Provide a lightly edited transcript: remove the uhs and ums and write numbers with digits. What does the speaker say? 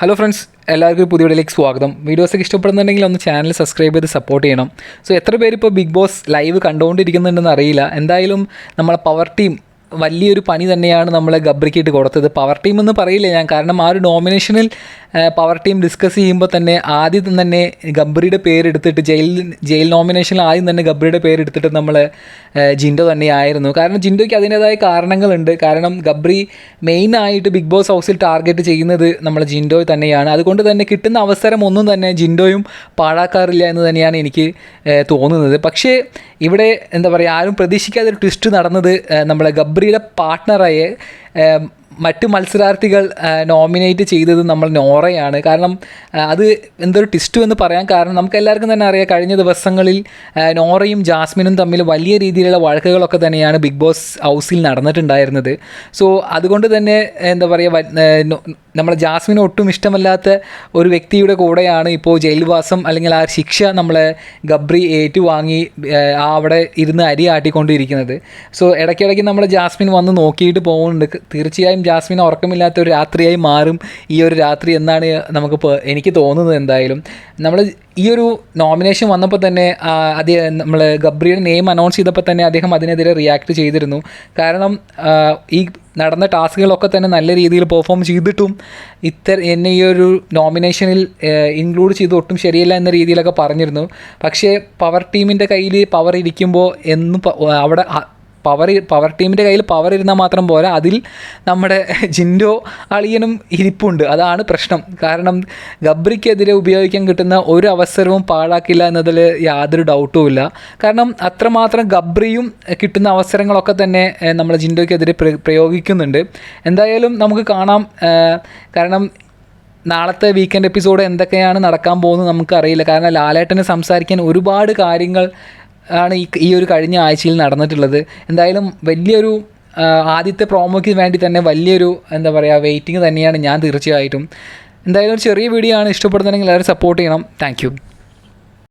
Hello friends, എല്ലാവർക്കും പുതിയ വീഡിയോയിലേക്ക് സ്വാഗതം. വീഡിയോസൊക്കെ ഇഷ്ടപ്പെടുന്നുണ്ടെങ്കിൽ ഒന്ന് ചാനൽ സബ്സ്ക്രൈബ് ചെയ്ത് സപ്പോർട്ട് ചെയ്യണം. എത്ര പേര് ഇപ്പോൾ ബിഗ് ബോസ് ലൈവ് കണ്ടുകൊണ്ടിരിക്കുന്നുണ്ടെന്ന് അറിയില്ല. എന്തായാലും നമ്മളെ പവർ ടീം വലിയൊരു പണി തന്നെയാണ് നമ്മളെ ഗബ്രിക്കിട്ട് കൊടുത്തത്. പവർ ടീം എന്ന് പറയില്ല ഞാൻ, കാരണം ആ ഒരു നോമിനേഷനിൽ പവർ ടീം ഡിസ്കസ് ചെയ്യുമ്പോൾ തന്നെ ആദ്യം തന്നെ ഗബ്രിയുടെ പേരെടുത്തിട്ട് ജയിൽ നോമിനേഷനിൽ ആദ്യം തന്നെ ഗബ്രിയുടെ പേരെടുത്തിട്ട് നമ്മൾ ജിൻഡോ തന്നെയായിരുന്നു. കാരണം ജിൻഡോയ്ക്ക് അതിൻ്റേതായ കാരണങ്ങളുണ്ട്. കാരണം ഗബ്രി മെയിനായിട്ട് ബിഗ് ബോസ് ഹൗസിൽ ടാർഗറ്റ് ചെയ്യുന്നത് നമ്മൾ ജിൻഡോ തന്നെയാണ്. അതുകൊണ്ട് തന്നെ കിട്ടുന്ന അവസരം ഒന്നും തന്നെ ജിൻഡോയും പാഴാക്കാറില്ല എന്ന് തന്നെയാണ് എനിക്ക് തോന്നുന്നത്. പക്ഷേ ഇവിടെ എന്താ പറയുക, ആരും പ്രതീക്ഷിക്കാതെ ഒരു ട്വിസ്റ്റ് നടന്നത് നമ്മളെ ഗബ്രിയുടെ പാർട്ട്ണറായ മറ്റ് മത്സരാർത്ഥികൾ നോമിനേറ്റ് ചെയ്തത് നമ്മൾ നോറയാണ്. കാരണം അത് എന്തൊരു ട്വിസ്റ്റ് എന്ന് പറയാൻ കാരണം നമുക്കെല്ലാവർക്കും തന്നെ അറിയാം, കഴിഞ്ഞ ദിവസങ്ങളിൽ നോറയും ജാസ്മിനും തമ്മിൽ വലിയ രീതിയിലുള്ള വഴക്കുകളൊക്കെ തന്നെയാണ് ബിഗ് ബോസ് ഹൗസിൽ നടന്നിട്ടുണ്ടായിരുന്നത്. അതുകൊണ്ട് തന്നെ എന്താ പറയുക, നമ്മളെ ജാസ്മിന് ഒട്ടും ഇഷ്ടമല്ലാത്ത ഒരു വ്യക്തിയുടെ കൂടെയാണ് ഇപ്പോൾ ജയിൽവാസം അല്ലെങ്കിൽ ആ ശിക്ഷ നമ്മളെ ഗബ്രി ഏറ്റുവാങ്ങി അവിടെ ഇരുന്ന് അരി ആട്ടിക്കൊണ്ടിരിക്കുന്നത്. ഇടയ്ക്കിടയ്ക്ക് നമ്മളെ ജാസ്മിൻ വന്ന് നോക്കിയിട്ട് പോകുന്നുണ്ട്. തീർച്ചയായും ജാസ്മിൻ ഉറക്കമില്ലാത്ത ഒരു രാത്രിയായി മാറും ഈ ഒരു രാത്രി എന്നാണ് എനിക്ക് തോന്നുന്നത്. എന്തായാലും നമ്മൾ ഈ ഒരു നോമിനേഷൻ വന്നപ്പോൾ തന്നെ നമ്മൾ ഗബ്രിയുടെ നെയിം അനൗൺസ് ചെയ്തപ്പോൾ തന്നെ അദ്ദേഹം അതിനെതിരെ റിയാക്ട് ചെയ്തിരുന്നു. കാരണം ഈ നടന്ന ടാസ്കുകളൊക്കെ തന്നെ നല്ല രീതിയിൽ പെർഫോം ചെയ്തിട്ടും എന്നെ ഈ ഒരു നോമിനേഷനിൽ ഇൻക്ലൂഡ് ചെയ്ത് ഒട്ടും ശരിയല്ല എന്ന രീതിയിലൊക്കെ പറഞ്ഞിരുന്നു. പക്ഷേ പവർ ടീമിൻ്റെ കയ്യിൽ പവർ ഇരിക്കുമ്പോൾ എന്നും അവിടെ പവർ ടീമിൻ്റെ കയ്യിൽ പവർ ഇരുന്നാൽ മാത്രം പോരാ, അതിൽ നമ്മുടെ ജിൻഡോ അളിയനും ഇരിപ്പുണ്ട്. അതാണ് പ്രശ്നം. കാരണം ഗബ്രിക്കെതിരെ ഉപയോഗിക്കാൻ കിട്ടുന്ന ഒരു അവസരവും പാഴാക്കില്ല എന്നതിൽ യാതൊരു ഡൗട്ടുമില്ല. കാരണം അത്രമാത്രം ഗബ്രിയും കിട്ടുന്ന അവസരങ്ങളൊക്കെ തന്നെ നമ്മൾ ജിൻഡോയ്ക്കെതിരെ പ്രയോഗിക്കുന്നുണ്ട്. എന്തായാലും നമുക്ക് കാണാം. കാരണം നാളത്തെ വീക്കെൻഡ് എപ്പിസോഡ് എന്തൊക്കെയാണ് നടക്കാൻ പോകുന്നത് നമുക്കറിയില്ല. കാരണം ലാലേട്ടന് സംസാരിക്കാൻ ഒരുപാട് കാര്യങ്ങൾ ആണ് ഈ ഒരു കഴിഞ്ഞ ആഴ്ചയിൽ നടന്നിട്ടുള്ളത്. എന്തായാലും വലിയൊരു ആദ്യത്തെ പ്രോമോയ്ക്ക് വേണ്ടി തന്നെ വലിയൊരു എന്താ പറയുക വെയിറ്റിംഗ് തന്നെയാണ് ഞാൻ തീർച്ചയായിട്ടും. എന്തായാലും ഒരു ചെറിയ വീഡിയോ ആണ്, ഇഷ്ടപ്പെടുന്നുണ്ടെങ്കിൽ എല്ലാവരും സപ്പോർട്ട് ചെയ്യണം. താങ്ക്